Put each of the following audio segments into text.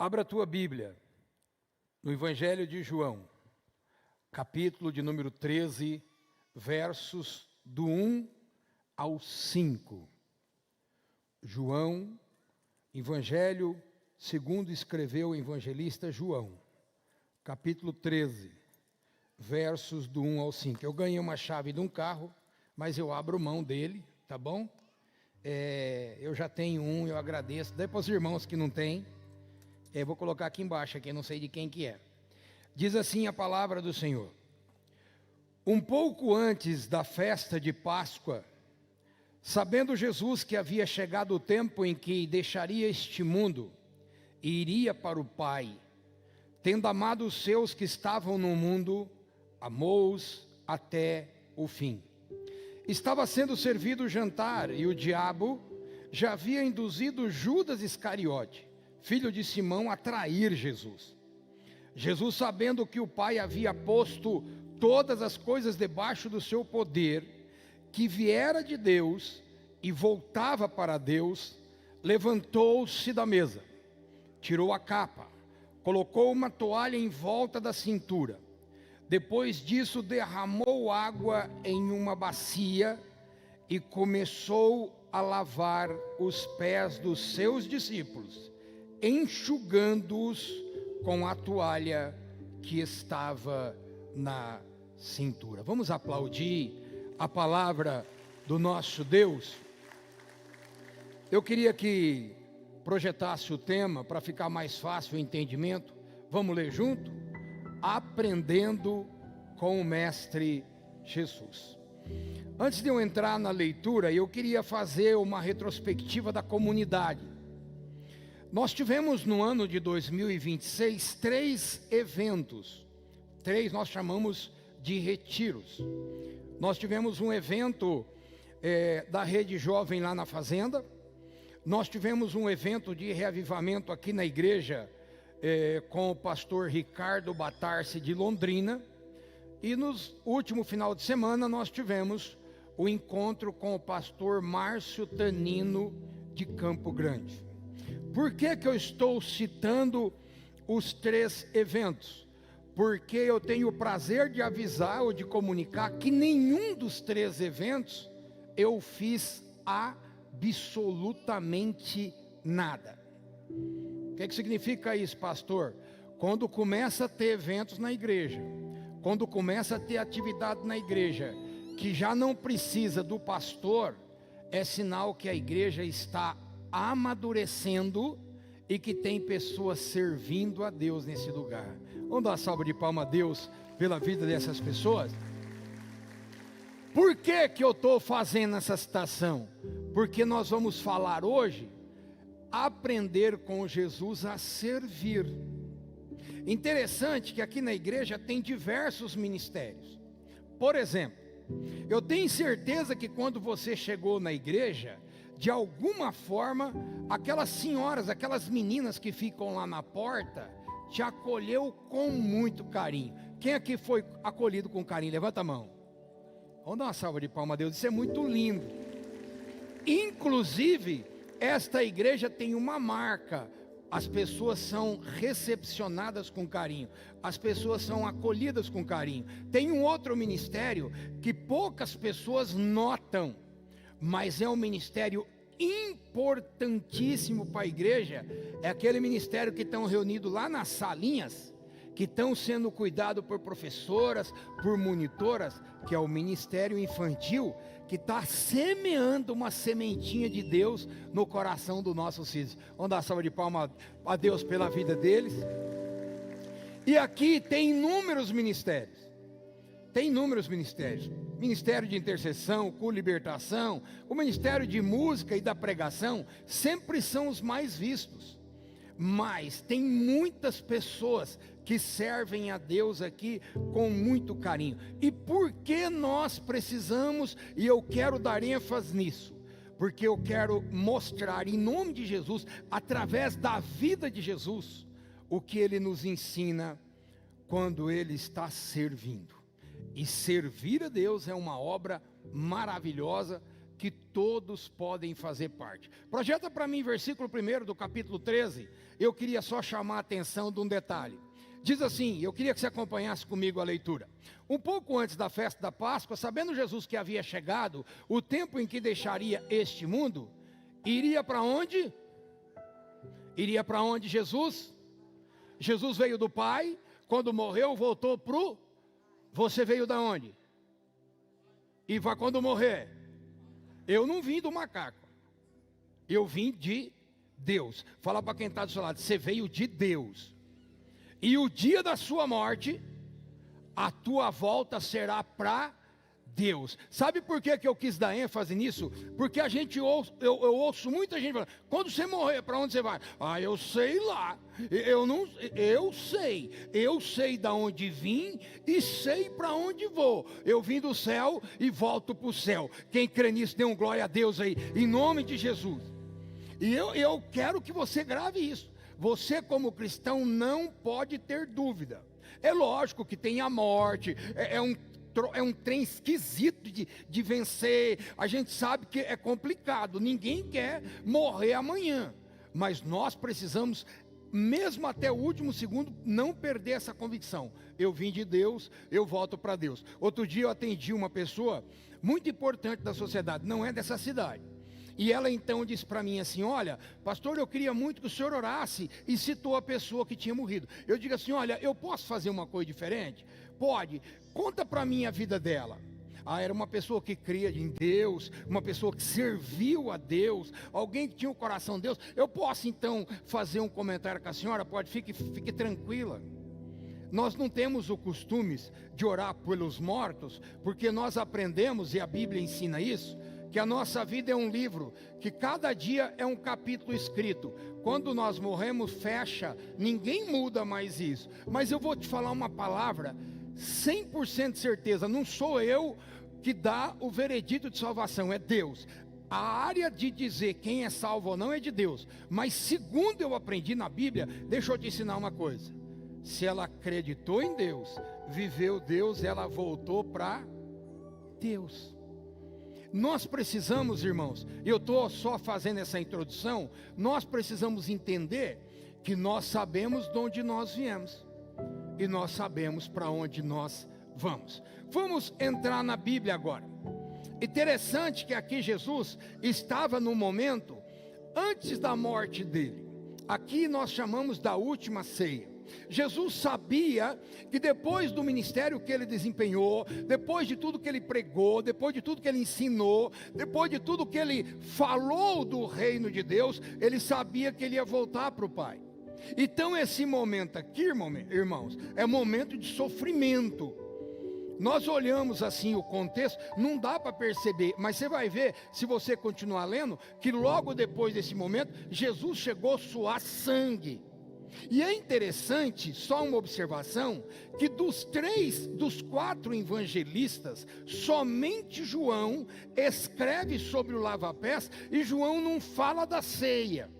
Abra a tua Bíblia no Evangelho de João, capítulo de número 13, versos do 1 ao 5. João, Evangelho segundo escreveu o evangelista João, capítulo 13, versos do 1 ao 5. Eu ganhei uma chave de um carro, mas eu abro mão dele, tá bom? Eu já tenho um, eu agradeço. Daí para os irmãos que não têm, vou colocar aqui embaixo, aqui, não sei de quem que é. Diz assim a palavra do Senhor: um pouco antes da festa de Páscoa, sabendo Jesus que havia chegado o tempo em que deixaria este mundo e iria para o Pai, tendo amado os seus que estavam no mundo, amou-os até o fim. Estava sendo servido o jantar e o diabo já havia induzido Judas Iscariote, filho de Simão, a trair Jesus. Jesus, sabendo que o Pai havia posto todas as coisas debaixo do seu poder, que viera de Deus e voltava para Deus, levantou-se da mesa, tirou a capa, colocou uma toalha em volta da cintura. Depois disso, derramou água em uma bacia e começou a lavar os pés dos seus discípulos, enxugando-os com a toalha que estava na cintura. Vamos aplaudir a palavra do nosso Deus. Eu queria que projetasse o tema para ficar mais fácil o entendimento. Vamos ler junto? Aprendendo com o Mestre Jesus. Antes de eu entrar na leitura, eu queria fazer uma retrospectiva da comunidade. Nós tivemos no ano de 2026 três eventos, nós chamamos de retiros. Nós tivemos um evento da Rede Jovem lá na Fazenda, nós tivemos um evento de reavivamento aqui na igreja com o pastor Ricardo Batarse de Londrina, e no último final de semana nós tivemos o encontro com o pastor Márcio Tanino de Campo Grande. Por que eu estou citando os três eventos? Porque eu tenho o prazer de avisar ou de comunicar que nenhum dos três eventos eu fiz absolutamente nada. O que significa isso, pastor? Quando começa a ter eventos na igreja, quando começa a ter atividade na igreja, que já não precisa do pastor, é sinal que a igreja está amadurecendo e que tem pessoas servindo a Deus nesse lugar. Vamos dar uma salva de palmas a Deus pela vida dessas pessoas? Por que eu estou fazendo essa citação? Porque nós vamos falar hoje, aprender com Jesus a servir. Interessante que aqui na igreja tem diversos ministérios. Por exemplo, eu tenho certeza que quando você chegou na igreja, de alguma forma, aquelas senhoras, aquelas meninas que ficam lá na porta, te acolheu com muito carinho. Quem aqui foi acolhido com carinho? Levanta a mão. Vamos dar uma salva de palmas a Deus, isso é muito lindo. Inclusive, esta igreja tem uma marca: as pessoas são recepcionadas com carinho, as pessoas são acolhidas com carinho. Tem um outro ministério que poucas pessoas notam, mas é um ministério importantíssimo para a igreja. É aquele ministério que estão reunidos lá nas salinhas, que estão sendo cuidados por professoras, por monitoras, que é o ministério infantil, que está semeando uma sementinha de Deus no coração dos nossos filhos. Vamos dar uma salva de palmas a Deus pela vida deles. E aqui tem inúmeros ministérios. Ministério de intercessão, com libertação, o ministério de música e da pregação sempre são os mais vistos. Mas tem muitas pessoas que servem a Deus aqui com muito carinho. E por que nós precisamos, e eu quero dar ênfase nisso, porque eu quero mostrar em nome de Jesus, através da vida de Jesus, o que Ele nos ensina quando Ele está servindo. E servir a Deus é uma obra maravilhosa que todos podem fazer parte. Projeta para mim versículo 1 do capítulo 13. Eu queria só chamar a atenção de um detalhe. Diz assim, eu queria que você acompanhasse comigo a leitura. Um pouco antes da festa da Páscoa, sabendo Jesus que havia chegado o tempo em que deixaria este mundo, iria para onde? Iria para onde Jesus? Jesus veio do Pai, quando morreu voltou para o... Você veio da onde? E vai quando morrer? Eu não vim do macaco, eu vim de Deus. Fala para quem está do seu lado, você veio de Deus. E o dia da sua morte, a tua volta será para Deus. Sabe por que eu quis dar ênfase nisso? Porque a gente ouve, eu ouço muita gente falando, quando você morrer, para onde você vai? Ah, eu sei lá, eu sei da onde vim e sei para onde vou. Eu vim do céu e volto para o céu. Quem crê nisso, dê um glória a Deus aí, em nome de Jesus. E eu quero que você grave isso. Você como cristão não pode ter dúvida. É lógico que tem a morte, é um trem esquisito de vencer. A gente sabe que é complicado, ninguém quer morrer amanhã. Mas nós precisamos, mesmo até o último segundo, não perder essa convicção. Eu vim de Deus, eu volto para Deus. Outro dia eu atendi uma pessoa muito importante da sociedade, não é dessa cidade. E ela então disse para mim assim, olha, pastor, eu queria muito que o senhor orasse, e citou a pessoa que tinha morrido. Eu digo assim, olha, eu posso fazer uma coisa diferente? Pode, conta para mim a vida dela. Ah, era uma pessoa que cria em Deus, uma pessoa que serviu a Deus, alguém que tinha o coração de Deus. Eu posso então fazer um comentário com a senhora? Pode, fique tranquila. Nós não temos o costume de orar pelos mortos, porque nós aprendemos, e a Bíblia ensina isso, que a nossa vida é um livro, que cada dia é um capítulo escrito. Quando nós morremos, fecha, ninguém muda mais isso. Mas eu vou te falar uma palavra, 100% de certeza, não sou eu que dá o veredito de salvação, é Deus. A área de dizer quem é salvo ou não é de Deus. Mas segundo eu aprendi na Bíblia, deixa eu te ensinar uma coisa. Se ela acreditou em Deus, viveu Deus, ela voltou para Deus. Nós precisamos, irmãos, eu estou só fazendo essa introdução, nós precisamos entender que nós sabemos de onde nós viemos e nós sabemos para onde nós vamos. Vamos entrar na Bíblia agora. Interessante que aqui Jesus estava no momento antes da morte dele. Aqui nós chamamos da última ceia. Jesus sabia que depois do ministério que ele desempenhou, depois de tudo que ele pregou, depois de tudo que ele ensinou, depois de tudo que ele falou do reino de Deus, ele sabia que ele ia voltar para o Pai. Então esse momento aqui, irmãos, é momento de sofrimento. Nós olhamos assim o contexto, não dá para perceber, mas você vai ver, se você continuar lendo, que logo depois desse momento, Jesus chegou a suar sangue. E é interessante, só uma observação, que dos 4 evangelistas, somente João escreve sobre o lava-pés e João não fala da ceia.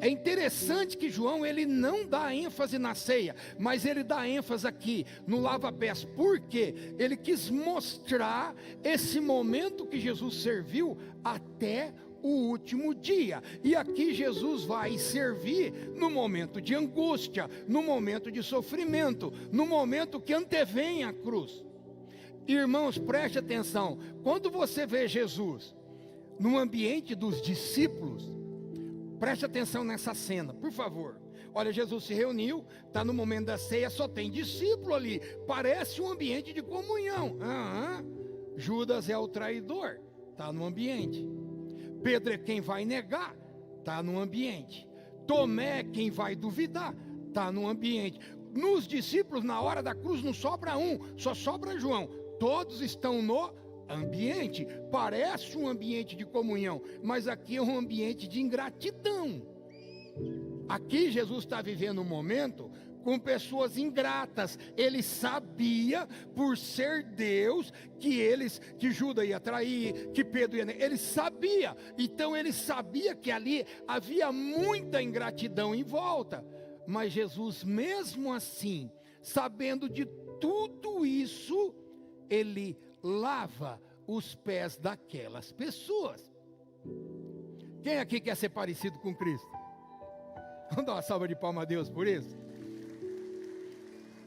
É interessante que João, ele não dá ênfase na ceia, mas ele dá ênfase aqui no lava-pés. Por quê? Ele quis mostrar esse momento que Jesus serviu até o último dia. E aqui Jesus vai servir no momento de angústia, no momento de sofrimento, no momento que antevém a cruz. Irmãos, preste atenção, quando você vê Jesus no ambiente dos discípulos, preste atenção nessa cena, por favor. Olha, Jesus se reuniu, está no momento da ceia, só tem discípulo ali, parece um ambiente de comunhão. Judas é o traidor, está no ambiente. Pedro é quem vai negar, está no ambiente. Tomé é quem vai duvidar, está no ambiente. Nos discípulos, na hora da cruz, não sobra um, só sobra João. Todos estão no ambiente. Parece um ambiente de comunhão, mas aqui é um ambiente de ingratidão. Aqui Jesus está vivendo um momento com pessoas ingratas. Ele sabia, por ser Deus, que Judas ia trair, que Pedro ia... Ele sabia, então ele sabia que ali havia muita ingratidão em volta. Mas Jesus, mesmo assim, sabendo de tudo isso, ele lava os pés daquelas pessoas. Quem aqui quer ser parecido com Cristo? Vamos dar uma salva de palmas a Deus por isso?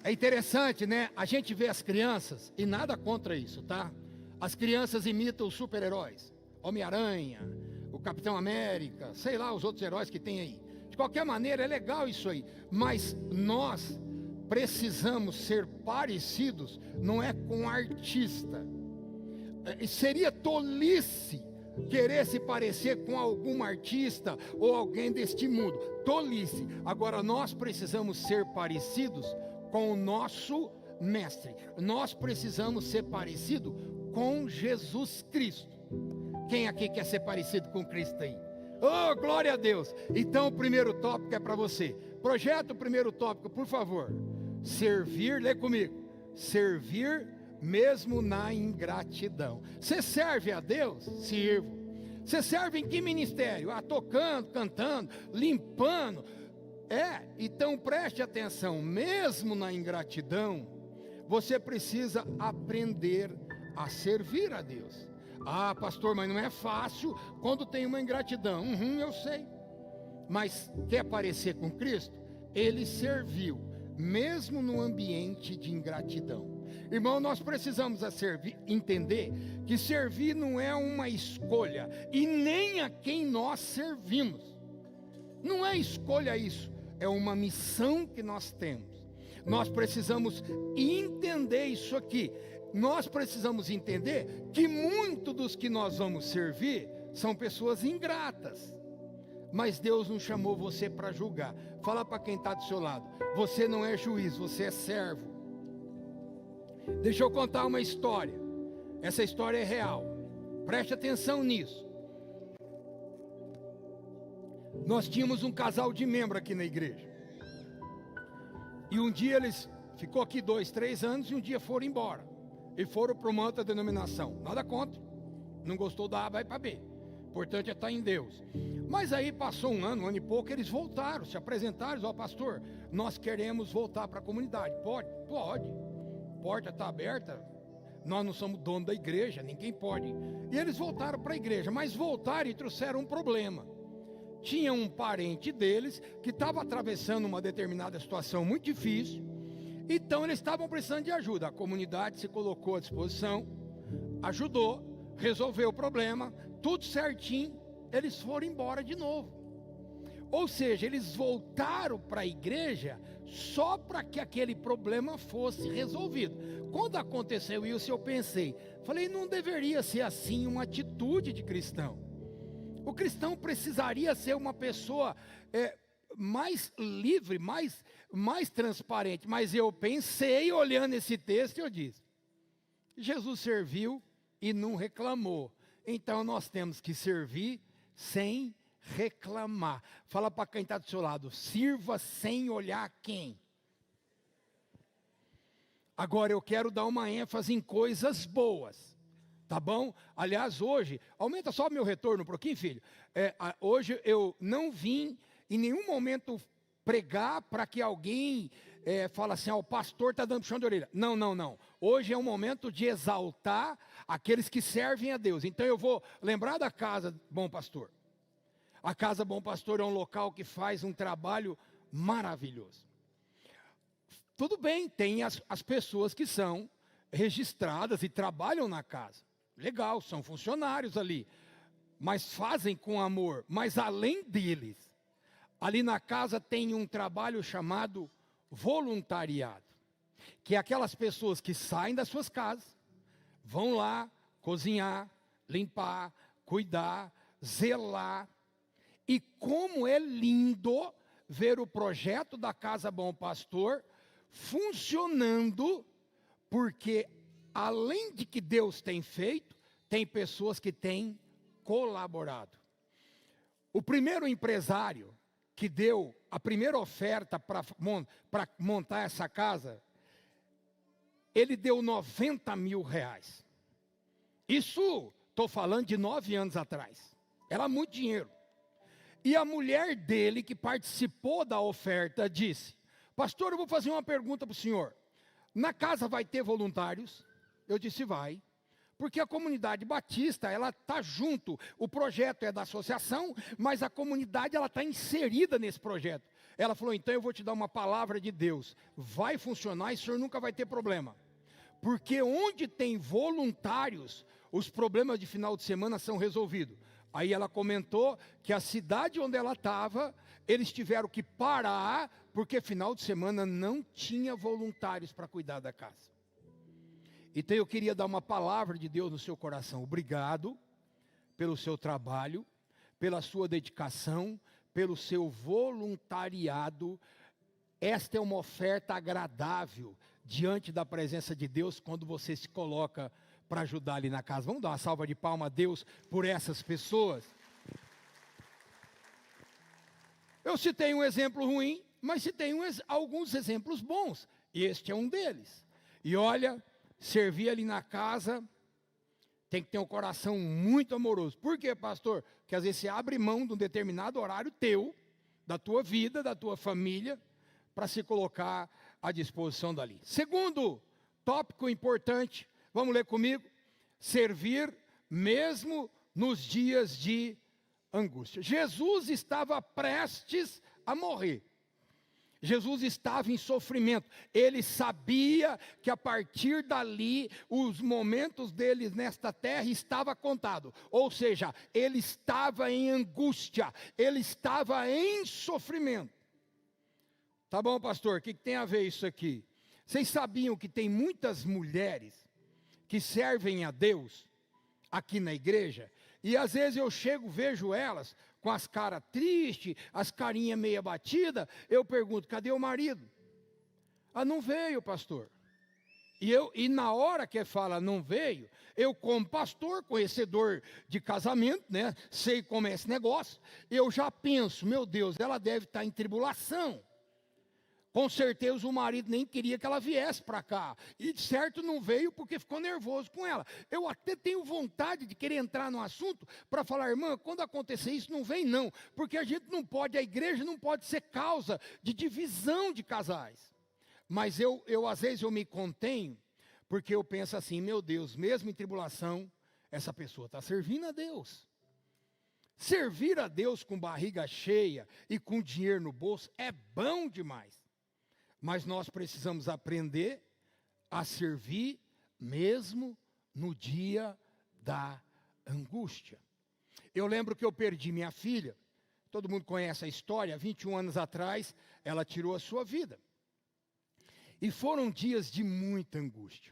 É interessante, né? A gente vê as crianças, e nada contra isso, tá? As crianças imitam os super-heróis. Homem-Aranha, o Capitão América, sei lá, os outros heróis que tem aí. De qualquer maneira, é legal isso aí. Mas nós precisamos ser parecidos, não é com artista. Seria tolice querer se parecer com algum artista ou alguém deste mundo. Tolice. Agora, nós precisamos ser parecidos com o nosso mestre. Nós precisamos ser parecidos com Jesus Cristo. Quem aqui quer ser parecido com Cristo aí? Oh, glória a Deus! Então o primeiro tópico é para você. Projeta o primeiro tópico, por favor. Servir, lê comigo. Servir mesmo na ingratidão. Você serve a Deus? Sirvo. Você serve em que ministério? Tocando, cantando, limpando. Então preste atenção. Mesmo na ingratidão, você precisa aprender a servir a Deus. Pastor, mas não é fácil quando tem uma ingratidão. Eu sei. Mas quer parecer com Cristo? Ele serviu, mesmo no ambiente de ingratidão. Irmão, nós precisamos entender que servir não é uma escolha, e nem a quem nós servimos. Não é escolha isso, é uma missão que nós temos. Nós precisamos entender isso aqui. Nós precisamos entender que muitos dos que nós vamos servir são pessoas ingratas. Mas Deus não chamou você para julgar. Fala para quem está do seu lado. Você não é juiz, você é servo. Deixa eu contar uma história. Essa história é real. Preste atenção nisso. Nós tínhamos um casal de membros aqui na igreja. E um dia eles ficou aqui 2, 3 anos e um dia foram embora. E foram para uma outra denominação. Nada contra. Não gostou da A, vai para B. O importante é estar em Deus. Mas aí passou um ano e pouco, eles voltaram, se apresentaram, pastor, nós queremos voltar para a comunidade. Pode? Pode. Porta está aberta. Nós não somos dono da igreja, ninguém pode. E eles voltaram para a igreja, mas voltaram e trouxeram um problema. Tinha um parente deles que estava atravessando uma determinada situação muito difícil. Então eles estavam precisando de ajuda. A comunidade se colocou à disposição, ajudou, resolveu o problema, tudo certinho. Eles foram embora de novo. Ou seja, eles voltaram para a igreja só para que aquele problema fosse resolvido. Quando aconteceu isso, eu pensei, falei, não deveria ser assim uma atitude de cristão. O cristão precisaria ser uma pessoa mais livre, mais transparente. Mas eu pensei, olhando esse texto, eu disse, Jesus serviu e não reclamou. Então nós temos que servir sem reclamar. Fala para quem está do seu lado, sirva sem olhar quem. Agora eu quero dar uma ênfase em coisas boas, tá bom? Aliás, hoje, aumenta só meu retorno um pouquinho, filho. Hoje eu não vim em nenhum momento pregar para que alguém fale assim, o pastor está dando puxão de orelha. Não, não, não. Hoje é um momento de exaltar aqueles que servem a Deus. Então eu vou lembrar da Casa Bom Pastor. A Casa Bom Pastor é um local que faz um trabalho maravilhoso. Tudo bem, tem as pessoas que são registradas e trabalham na casa. Legal, são funcionários ali. Mas fazem com amor. Mas além deles, ali na casa tem um trabalho chamado voluntariado. Que é aquelas pessoas que saem das suas casas, vão lá cozinhar, limpar, cuidar, zelar. E como é lindo ver o projeto da Casa Bom Pastor funcionando, porque além de que Deus tem feito, tem pessoas que têm colaborado. O primeiro empresário que deu a primeira oferta para montar essa casa, ele deu 90 mil reais. Isso, estou falando de 9 anos atrás. Era muito dinheiro. E a mulher dele, que participou da oferta, disse, pastor, eu vou fazer uma pergunta para o senhor. Na casa vai ter voluntários? Eu disse, vai. porque a comunidade batista, ela está junto. O projeto é da associação, mas a comunidade ela está inserida nesse projeto. Ela falou, então eu vou te dar uma palavra de Deus. Vai funcionar e o senhor nunca vai ter problema. Porque onde tem voluntários, os problemas de final de semana são resolvidos. Aí ela comentou que a cidade onde ela estava, eles tiveram que parar, porque final de semana não tinha voluntários para cuidar da casa. Então eu queria dar uma palavra de Deus no seu coração. Obrigado pelo seu trabalho, pela sua dedicação, pelo seu voluntariado. Esta é uma oferta agradável diante da presença de Deus quando você se coloca para ajudar ali na casa. Vamos dar uma salva de palmas a Deus por essas pessoas. Eu citei um exemplo ruim, mas citei alguns exemplos bons. E este é um deles. E olha, servir ali na casa tem que ter um coração muito amoroso. Por quê, pastor? Porque às vezes você abre mão de um determinado horário teu, da tua vida, da tua família, para se colocar à disposição dali. Segundo tópico importante, vamos ler comigo. Servir mesmo nos dias de angústia. Jesus estava prestes a morrer. Jesus estava em sofrimento. Ele sabia que a partir dali, os momentos dele nesta terra estava contado. Ou seja, ele estava em angústia. Ele estava em sofrimento. Tá bom, pastor, o que tem a ver isso aqui? Vocês sabiam que tem muitas mulheres que servem a Deus aqui na igreja? E às vezes eu chego, vejo elas com as caras tristes, as carinhas meio batidas. Eu pergunto, cadê o marido? Ah, não veio, pastor. E na hora que fala não veio, eu como pastor, conhecedor de casamento, né? Sei como é esse negócio. Eu já penso, meu Deus, ela deve estar em tribulação. Com certeza o marido nem queria que ela viesse para cá. E de certo não veio porque ficou nervoso com ela. Eu até tenho vontade de querer entrar no assunto para falar, irmã, quando acontecer isso não vem não. Porque a gente não pode, a igreja não pode ser causa de divisão de casais. Mas eu às vezes eu me contenho, porque eu penso assim, meu Deus, mesmo em tribulação, essa pessoa está servindo a Deus. Servir a Deus com barriga cheia e com dinheiro no bolso é bom demais. Mas nós precisamos aprender a servir mesmo no dia da angústia. Eu lembro que eu perdi minha filha. Todo mundo conhece a história. 21 anos atrás, ela tirou a sua vida. E foram dias de muita angústia.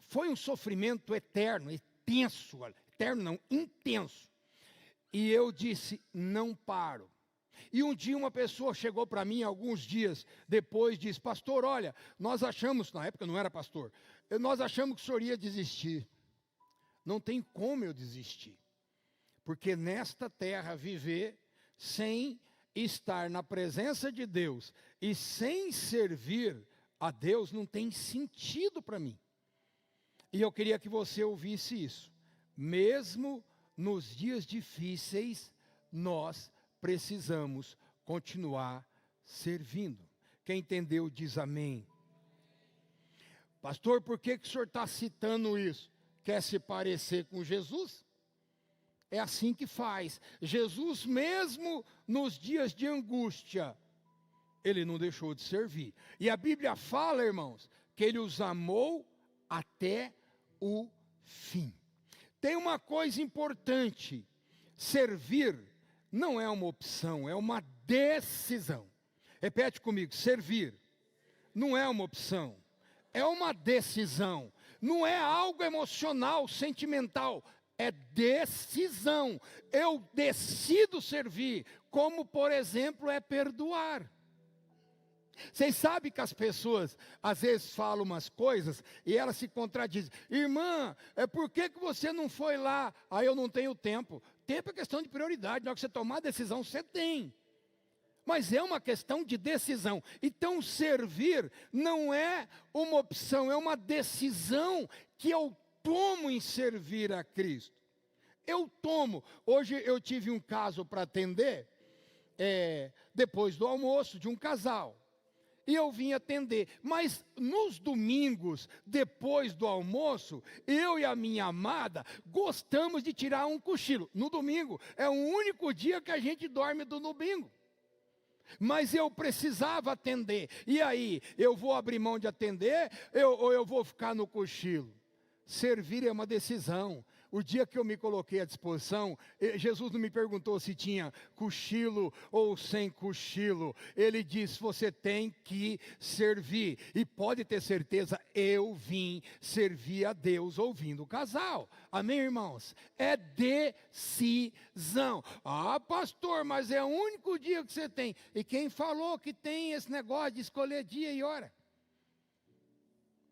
Foi um sofrimento eterno, intenso. Eterno não, intenso. E eu disse, não paro. E um dia uma pessoa chegou para mim, alguns dias depois, disse, pastor, olha, nós achamos, na época eu não era pastor, nós achamos que o senhor ia desistir. Não tem como eu desistir. Porque nesta terra viver sem estar na presença de Deus e sem servir a Deus não tem sentido para mim. E eu queria que você ouvisse isso. Mesmo nos dias difíceis, nós precisamos continuar servindo. Quem entendeu diz amém. Pastor, por que o senhor está citando isso? Quer se parecer com Jesus? É assim que faz. Jesus mesmo nos dias de angústia, ele não deixou de servir. E a Bíblia fala, irmãos, que ele os amou até o fim. Tem uma coisa importante, servir não é uma opção, é uma decisão. Repete comigo, servir não é uma opção, é uma decisão. Não é algo emocional, sentimental, é decisão. Eu decido servir, como por exemplo é perdoar. Vocês sabem que as pessoas às vezes falam umas coisas e elas se contradizem. Irmã, por que você não foi lá? Ah, eu não tenho tempo. Tempo é questão de prioridade. Na hora que você tomar a decisão, você tem. Mas é uma questão de decisão. Então servir não é uma opção, é uma decisão que eu tomo em servir a Cristo. Eu tomo. Hoje eu tive um caso para atender, depois do almoço, de um casal. e eu vim atender. Mas nos domingos, depois do almoço, eu e a minha amada gostamos de tirar um cochilo. No domingo, é o único dia que a gente dorme do domingo. Mas eu precisava atender. E aí, eu vou abrir mão de atender ou eu vou ficar no cochilo? Servir é uma decisão. O dia que eu me coloquei à disposição, Jesus não me perguntou se tinha cochilo ou sem cochilo. Ele disse, você tem que servir. E pode ter certeza, eu vim servir a Deus ouvindo o casal. Amém, irmãos? É decisão. Ah, pastor, mas é o único dia que você tem. E quem falou que tem esse negócio de escolher dia e hora?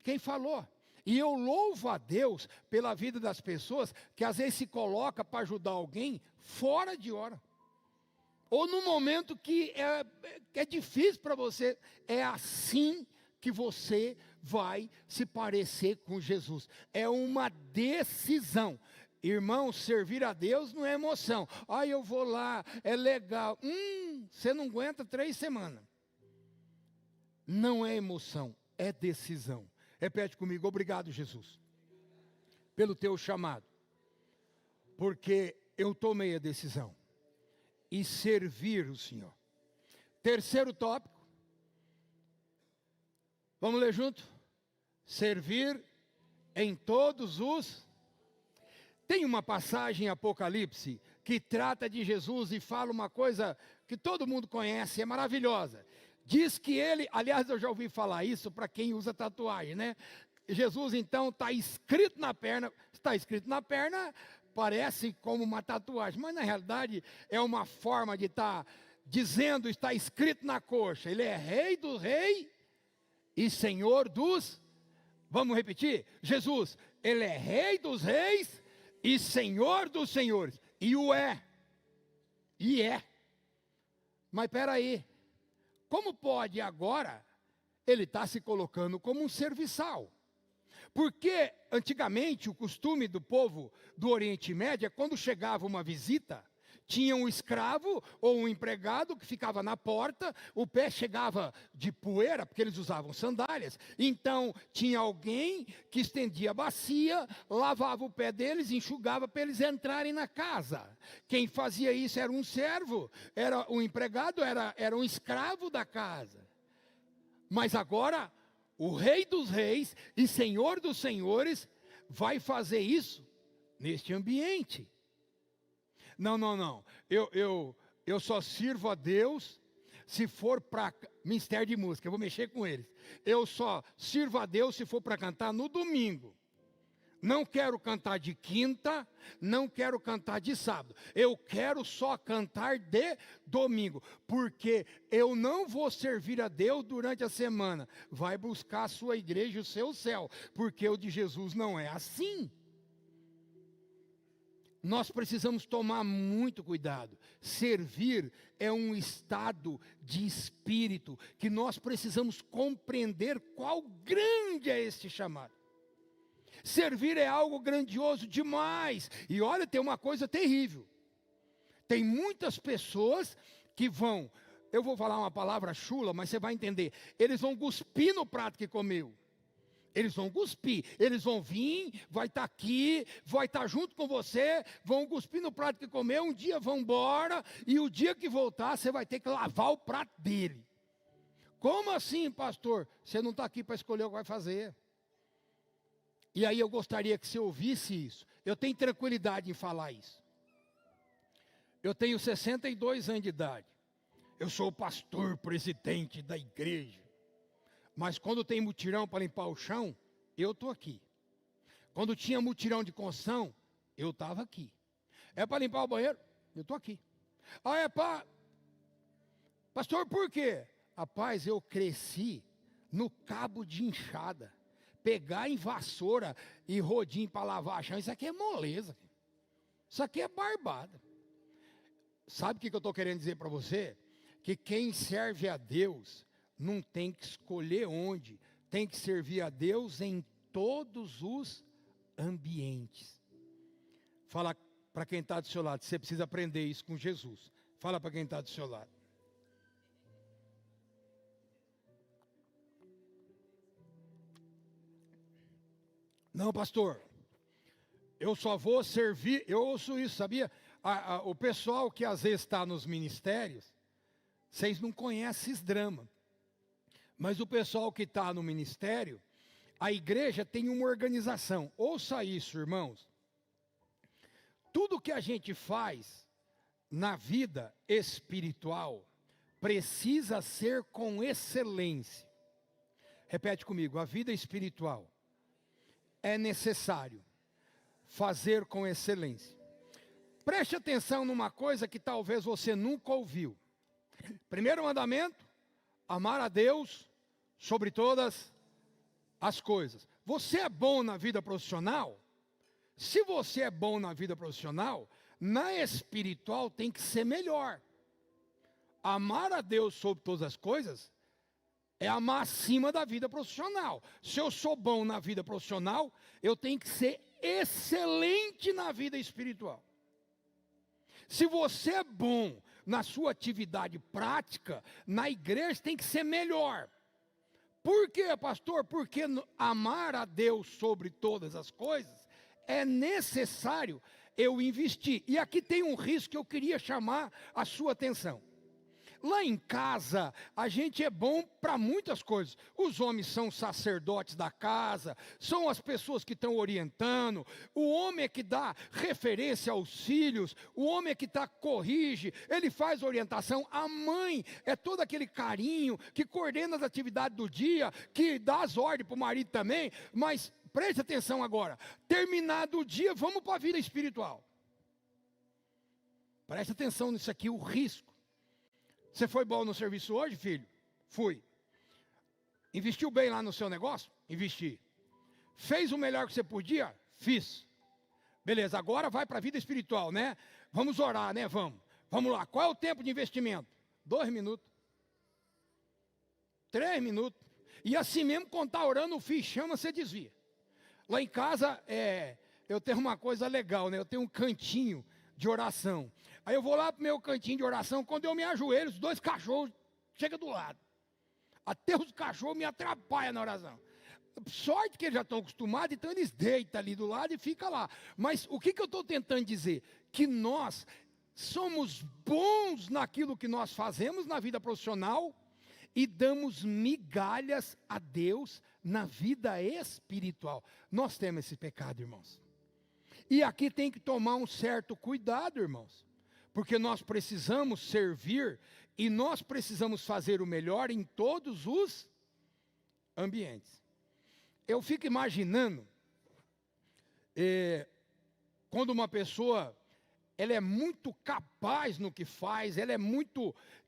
Quem falou? E eu louvo a Deus pela vida das pessoas que às vezes se coloca para ajudar alguém fora de hora. Ou no momento que é difícil para você. É assim que você vai se parecer com Jesus. É uma decisão. Irmão, servir a Deus não é emoção. Ah, eu vou lá, é legal. Você não aguenta 3 semanas. Não é emoção, é decisão. Repete comigo, obrigado, Jesus, pelo teu chamado, porque eu tomei a decisão e servir o Senhor. Terceiro tópico, vamos ler junto? Servir em todos os... Tem uma passagem em Apocalipse que trata de Jesus e fala uma coisa que todo mundo conhece, é maravilhosa. Diz que ele, aliás, eu já ouvi falar isso para quem usa tatuagem, né? Jesus, então, está escrito na perna. Está escrito na perna, parece como uma tatuagem, mas na realidade é uma forma de estar dizendo, está escrito na coxa. Ele é rei do rei e senhor dos... Vamos repetir? Jesus, ele é rei dos reis e senhor dos senhores. E o é. E é. Mas espera aí. Como pode agora ele estar se colocando como um serviçal? Porque antigamente o costume do povo do Oriente Médio é quando chegava uma visita, tinha um escravo ou um empregado que ficava na porta, o pé chegava de poeira, porque eles usavam sandálias. Então tinha alguém que estendia a bacia, lavava o pé deles, enxugava para eles entrarem na casa. Quem fazia isso era um servo, era um empregado, era um escravo da casa. Mas agora, o Rei dos Reis e Senhor dos Senhores vai fazer isso neste ambiente. Não. Eu só sirvo a Deus se for para ministério de música. Eu vou mexer com eles. Eu só sirvo a Deus se for para cantar no domingo. Não quero cantar de quinta, não quero cantar de sábado. Eu quero só cantar de domingo, porque eu não vou servir a Deus durante a semana. Vai buscar a sua igreja e o seu céu, porque o de Jesus não é assim. Nós precisamos tomar muito cuidado. Servir é um estado de espírito que nós precisamos compreender qual grande é este chamado. Servir é algo grandioso demais. E olha, tem uma coisa terrível. Tem muitas pessoas que vão, eu vou falar uma palavra chula, mas você vai entender. Eles vão cuspir no prato que comeu. Eles vão cuspir, eles vão vir, vai estar aqui, vai estar junto com você, vão cuspir no prato que comeu, um dia vão embora, e o dia que voltar, você vai ter que lavar o prato dele. Como assim, pastor? Você não está aqui para escolher o que vai fazer. E aí eu gostaria que você ouvisse isso. Eu tenho tranquilidade em falar isso. Eu tenho 62 anos de idade. Eu sou o pastor presidente da igreja. Mas quando tem mutirão para limpar o chão, eu estou aqui. Quando tinha mutirão de construção, eu estava aqui. É para limpar o banheiro? Eu estou aqui. Ah, é para... Pastor, por quê? Rapaz, eu cresci no cabo de enxada. Pegar em vassoura e rodinho para lavar chão, isso aqui é moleza. Isso aqui é barbada. Sabe o que eu estou querendo dizer para você? Que quem serve a Deus não tem que escolher onde, tem que servir a Deus em todos os ambientes. Fala para quem está do seu lado, você precisa aprender isso com Jesus. Fala para quem está do seu lado. Não, pastor, eu só vou servir, eu ouço isso, sabia? O pessoal que às vezes está nos ministérios, vocês não conhecem esse drama. Mas o pessoal que está no ministério, a igreja tem uma organização. Ouça isso, irmãos. Tudo que a gente faz na vida espiritual precisa ser com excelência. Repete comigo, a vida espiritual é necessário fazer com excelência. Preste atenção numa coisa que talvez você nunca ouviu. Primeiro mandamento, amar a Deus sobre todas as coisas. Você é bom na vida profissional? Se você é bom na vida profissional, na espiritual tem que ser melhor. Amar a Deus sobre todas as coisas é amar acima da vida profissional. Se eu sou bom na vida profissional, eu tenho que ser excelente na vida espiritual. Se você é bom na sua atividade prática, na igreja tem que ser melhor. Por quê, pastor? Porque amar a Deus sobre todas as coisas é necessário eu investir. E aqui tem um risco que eu queria chamar a sua atenção. Lá em casa, a gente é bom para muitas coisas. Os homens são sacerdotes da casa, são as pessoas que estão orientando. O homem é que dá referência aos filhos, o homem é que corrige, ele faz orientação. A mãe é todo aquele carinho que coordena as atividades do dia, que dá as ordens para o marido também. Mas preste atenção agora, terminado o dia, vamos para a vida espiritual. Preste atenção nisso aqui, o risco. Você foi bom no serviço hoje, filho? Fui. Investiu bem lá no seu negócio? Investi. Fez o melhor que você podia? Fiz. Beleza, agora vai para a vida espiritual, né? Vamos orar, né? Vamos lá. Qual é o tempo de investimento? 2 minutos. 3 minutos. E assim mesmo, quando está orando, o filho chama, você desvia. Lá em casa, eu tenho uma coisa legal, né? Eu tenho um cantinho de oração. Aí eu vou lá para o meu cantinho de oração, quando eu me ajoelho, os 2 cachorros chegam do lado. Até os cachorros me atrapalham na oração. Sorte que eles já estão acostumados, então eles deitam ali do lado e ficam lá. Mas o que eu estou tentando dizer? Que nós somos bons naquilo que nós fazemos na vida profissional e damos migalhas a Deus na vida espiritual. Nós temos esse pecado, irmãos. E aqui tem que tomar um certo cuidado, irmãos. Porque nós precisamos servir e nós precisamos fazer o melhor em todos os ambientes. Eu fico imaginando, quando uma pessoa, ela é muito capaz no que faz,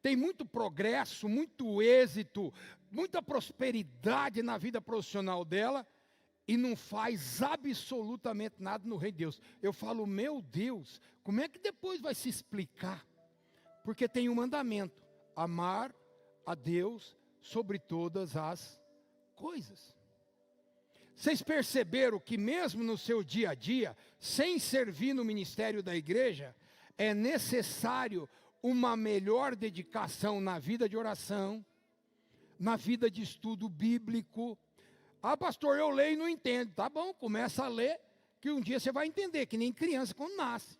tem muito progresso, muito êxito, muita prosperidade na vida profissional dela, e não faz absolutamente nada no reino de Deus. Eu falo, meu Deus, como é que depois vai se explicar? Porque tem um mandamento, amar a Deus sobre todas as coisas. Vocês perceberam que mesmo no seu dia a dia, sem servir no ministério da igreja, é necessário uma melhor dedicação na vida de oração, na vida de estudo bíblico. Ah, pastor, eu leio e não entendo. Tá bom, começa a ler, que um dia você vai entender, que nem criança quando nasce.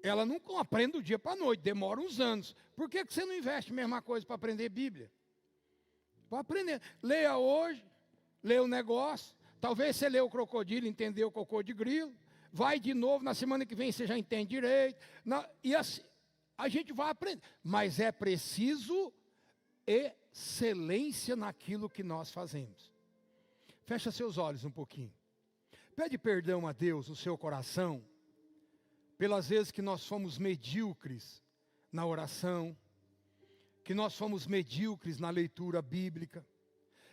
Ela não aprende do dia para a noite, demora uns anos. Por que você não investe a mesma coisa para aprender Bíblia? Para aprender. Leia hoje, lê o negócio. Talvez você lê o crocodilo, entendeu o cocô de grilo. Vai de novo, na semana que vem você já entende direito. E assim, a gente vai aprender. Mas é preciso excelência naquilo que nós fazemos. Fecha seus olhos um pouquinho. Pede perdão a Deus no seu coração, pelas vezes que nós fomos medíocres na oração, que nós fomos medíocres na leitura bíblica,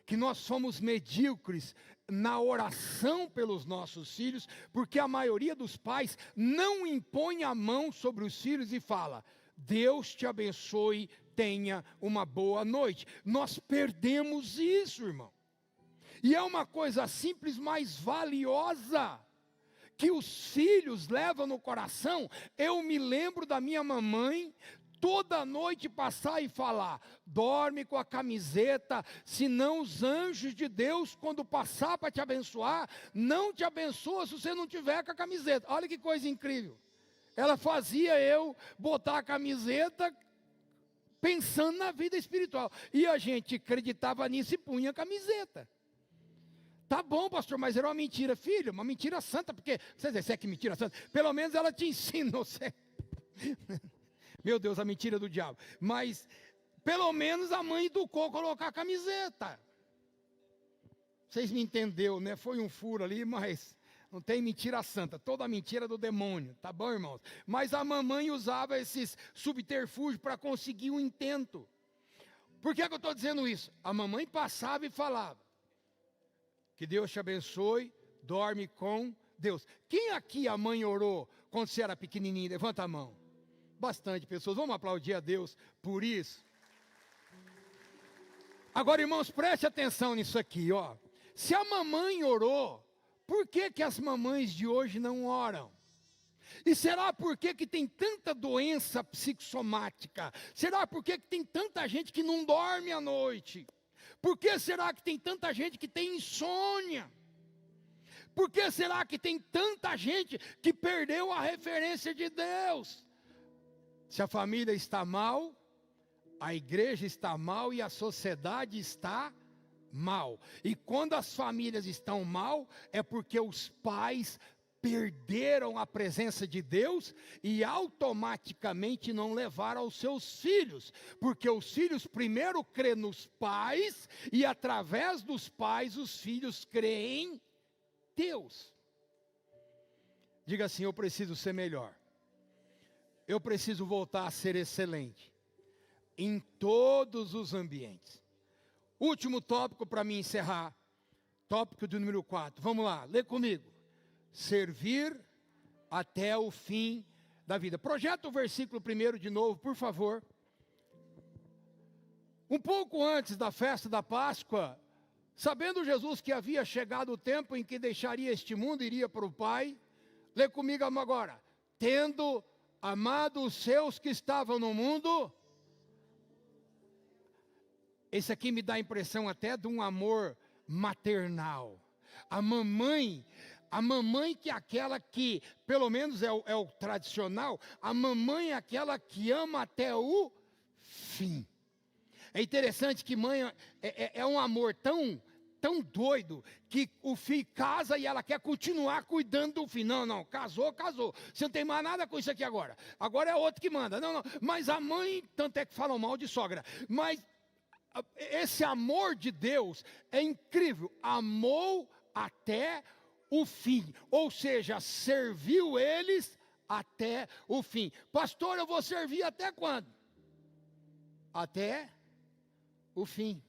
que nós fomos medíocres na oração pelos nossos filhos, porque a maioria dos pais não impõe a mão sobre os filhos e fala, Deus te abençoe, tenha uma boa noite. Nós perdemos isso, irmão. E é uma coisa simples, mas valiosa, que os filhos levam no coração. Eu me lembro da minha mamãe, toda noite passar e falar: dorme com a camiseta, senão os anjos de Deus, quando passar para te abençoar, não te abençoa se você não tiver com a camiseta. Olha que coisa incrível. Ela fazia eu botar a camiseta pensando na vida espiritual. E a gente acreditava nisso e punha a camiseta. Tá bom, pastor, mas era uma mentira. Filho, uma mentira santa, porque, você diz, é que mentira santa? Pelo menos ela te ensina, você. Meu Deus, a mentira do diabo. Mas, pelo menos a mãe educou a colocar a camiseta. Vocês me entenderam, né? Foi um furo ali, mas não tem mentira santa. Toda mentira é do demônio, tá bom, irmãos? Mas a mamãe usava esses subterfúgios para conseguir um intento. Por que eu estou dizendo isso? A mamãe passava e falava: que Deus te abençoe, dorme com Deus. Quem aqui a mãe orou quando você era pequenininho? Levanta a mão. Bastante pessoas. Vamos aplaudir a Deus por isso. Agora, irmãos, preste atenção nisso aqui, ó. Se a mamãe orou, por que que as mamães de hoje não oram? E será por que que tem tanta doença psicossomática? Será por que que tem tanta gente que não dorme à noite? Por que será que tem tanta gente que tem insônia? Por que será que tem tanta gente que perdeu a referência de Deus? Se a família está mal, a igreja está mal e a sociedade está mal. E quando as famílias estão mal, é porque os pais perderam a presença de Deus e automaticamente não levaram aos seus filhos, porque os filhos primeiro crêem nos pais e através dos pais os filhos creem em Deus. Diga assim: eu preciso ser melhor, eu preciso voltar a ser excelente em todos os ambientes. Último tópico para mim encerrar, tópico do número 4, vamos lá, lê comigo. Servir até o fim da vida. Projeta o versículo 1 de novo, por favor. Um pouco antes da festa da Páscoa, sabendo Jesus que havia chegado o tempo em que deixaria este mundo e iria para o Pai, lê comigo agora. Tendo amado os seus que estavam no mundo. Esse aqui me dá a impressão até de um amor maternal. A mamãe que é aquela que, pelo menos é o tradicional, a mamãe é aquela que ama até o fim. É interessante que mãe é um amor tão doido, que o filho casa e ela quer continuar cuidando do filho. Não, casou. Você não tem mais nada com isso aqui agora. Agora é outro que manda. Não, mas a mãe, tanto é que falam mal de sogra. Mas esse amor de Deus é incrível. Amou até o fim, ou seja, serviu eles até o fim. Pastor, eu vou servir até quando? Até o fim.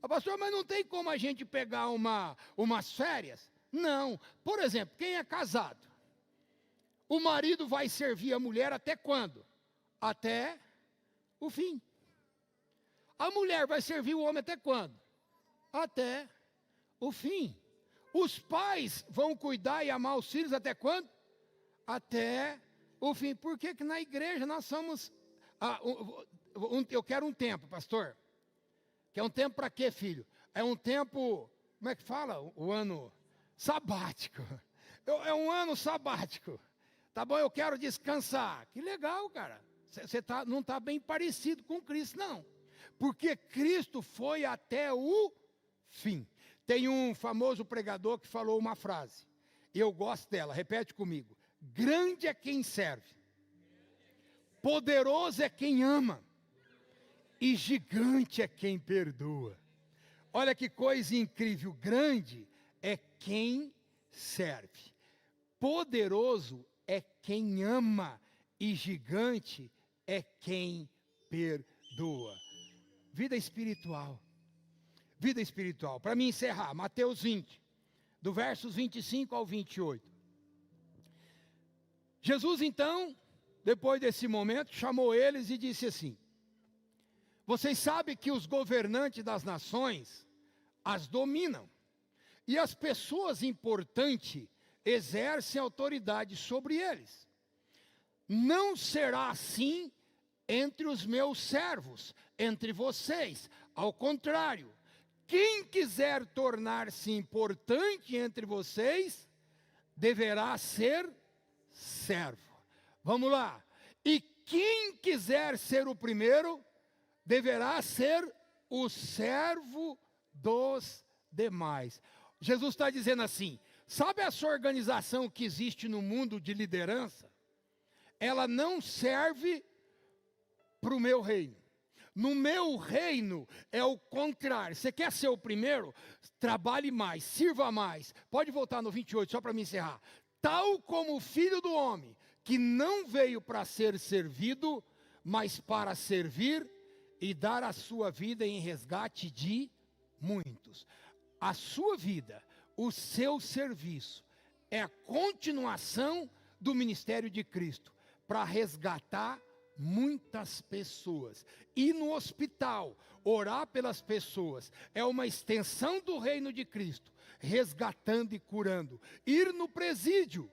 Pastor, mas não tem como a gente pegar umas férias? Não. Por exemplo, quem é casado? O marido vai servir a mulher até quando? Até o fim. A mulher vai servir o homem até quando? Até o fim. Os pais vão cuidar e amar os filhos até quando? Até o fim. Por que na igreja nós somos... eu quero um tempo, pastor. Quer um tempo para quê, filho? É um tempo, como é que fala? O ano sabático. É um ano sabático. Tá bom, eu quero descansar. Que legal, cara. Você não está bem parecido com Cristo, não. Porque Cristo foi até o fim. Tem um famoso pregador que falou uma frase, e eu gosto dela, repete comigo. Grande é quem serve, poderoso é quem ama, e gigante é quem perdoa. Olha que coisa incrível, grande é quem serve, poderoso é quem ama, e gigante é quem perdoa. Vida espiritual. Vida espiritual. Para mim encerrar, Mateus 20, do versos 25 ao 28. Jesus então, depois desse momento, chamou eles e disse assim: vocês sabem que os governantes das nações as dominam, e as pessoas importantes exercem autoridade sobre eles. Não será assim entre os meus servos, entre vocês. Ao contrário, quem quiser tornar-se importante entre vocês, deverá ser servo. Vamos lá. E quem quiser ser o primeiro, deverá ser o servo dos demais. Jesus está dizendo assim, sabe essa organização que existe no mundo de liderança? Ela não serve para o meu reino. No meu reino é o contrário. Você quer ser o primeiro? Trabalhe mais, sirva mais. Pode voltar no 28, só para me encerrar. Tal como o Filho do Homem, que não veio para ser servido, mas para servir e dar a sua vida em resgate de muitos. A sua vida, o seu serviço, é a continuação do ministério de Cristo, para resgatar muitas pessoas. Ir no hospital, orar pelas pessoas, é uma extensão do reino de Cristo, resgatando e curando. Ir no presídio,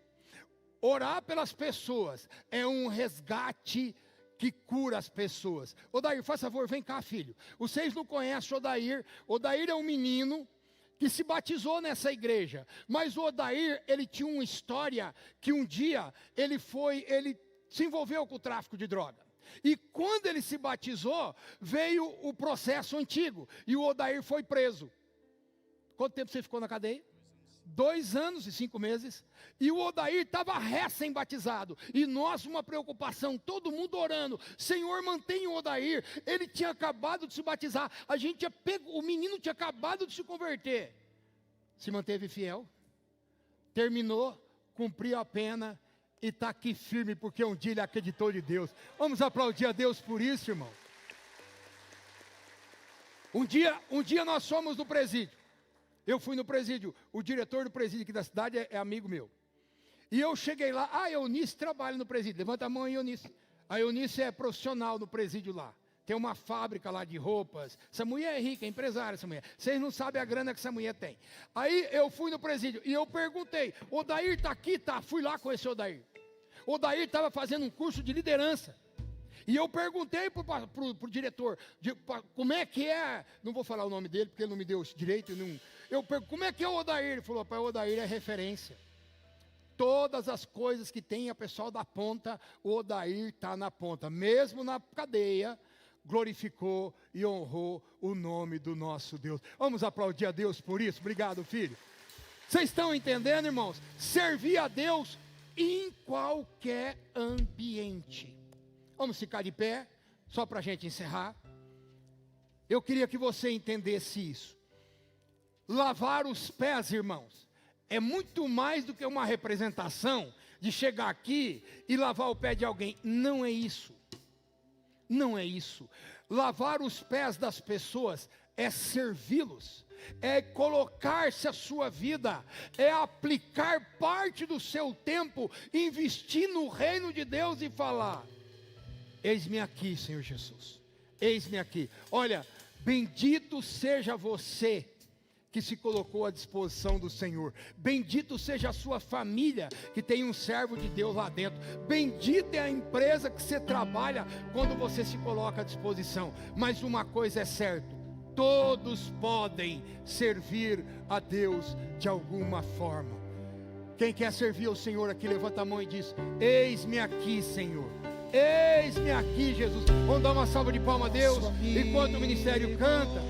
orar pelas pessoas, é um resgate que cura as pessoas. Odair, faz favor, vem cá, filho. Vocês não conhecem o Odair. Odair é um menino que se batizou nessa igreja. Mas o Odair, ele tinha uma história que um dia ele se envolveu com o tráfico de droga. E quando ele se batizou, veio o processo antigo. E o Odair foi preso. Quanto tempo você ficou na cadeia? 2 anos e 5 meses. E o Odair estava recém-batizado. E nós, uma preocupação, todo mundo orando. Senhor, mantenha o Odair. Ele tinha acabado de se batizar. O menino tinha acabado de se converter. Se manteve fiel. Terminou, cumpriu a pena. E está aqui firme, porque um dia ele acreditou de Deus. Vamos aplaudir a Deus por isso, irmão. Um dia nós fomos no presídio. Eu fui no presídio. O diretor do presídio aqui da cidade é amigo meu. E eu cheguei lá. A Eunice trabalha no presídio. Levanta a mão aí, Eunice. A Eunice é profissional no presídio lá. Tem uma fábrica lá de roupas. Essa mulher é rica, é empresária essa mulher. Vocês não sabem a grana que essa mulher tem. Aí eu fui no presídio e eu perguntei. O Odair está aqui? Tá. Fui lá conhecer o Odair. O Odair estava fazendo um curso de liderança. E eu perguntei para o diretor, como é que é, não vou falar o nome dele, porque ele não me deu direito. Como é que é o Odair? Ele falou, pai, o Odair é referência. Todas as coisas que tem a pessoal da ponta, o Odair está na ponta. Mesmo na cadeia, glorificou e honrou o nome do nosso Deus. Vamos aplaudir a Deus por isso? Obrigado, filho. Vocês estão entendendo, irmãos? Servir a Deus em qualquer ambiente. Vamos ficar de pé, só para a gente encerrar. Eu queria que você entendesse isso. Lavar os pés, irmãos, é muito mais do que uma representação de chegar aqui e lavar o pé de alguém. Não é isso. Não é isso. Lavar os pés das pessoas é servi-los, é colocar-se a sua vida, é aplicar parte do seu tempo, investir no reino de Deus e falar: eis-me aqui, Senhor Jesus, eis-me aqui. Olha, bendito seja você que se colocou à disposição do Senhor. Bendito seja a sua família, que tem um servo de Deus lá dentro. Bendita é a empresa que você trabalha, quando você se coloca à disposição. Mas uma coisa é certa: todos podem servir a Deus de alguma forma. Quem quer servir ao Senhor aqui, levanta a mão e diz: eis-me aqui, Senhor. Eis-me aqui, Jesus. Vamos dar uma salva de palmas a Deus, enquanto o ministério canta.